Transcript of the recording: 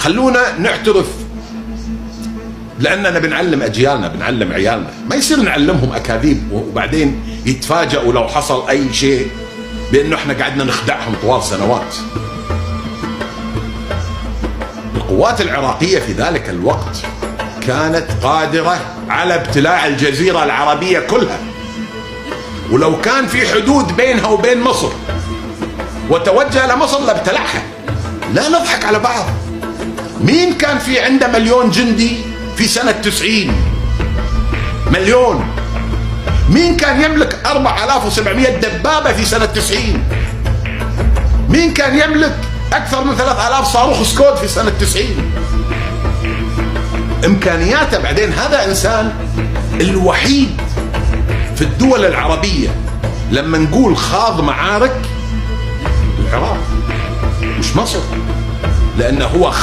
خلونا نعترف، لأننا بنعلم أجيالنا، بنعلم عيالنا، ما يصير نعلمهم أكاذيب وبعدين يتفاجئوا لو حصل أي شيء بأنه احنا قعدنا نخدعهم طوال سنوات. القوات العراقية في ذلك الوقت كانت قادرة على ابتلاع الجزيرة العربية كلها، ولو كان في حدود بينها وبين مصر وتوجه لمصر لابتلعها. لا نضحك على بعض. مين كان في عنده 1,000,000 جندي في سنة 90؟ 1,000,000. مين كان يملك 4700 دبابة في سنة 90؟ مين كان يملك أكثر من 3000 صاروخ سكود في سنة 90؟ إمكانياته. بعدين هذا إنسان الوحيد في الدول العربية لما نقول خاض معارك العراق مش مصر، لأنه هو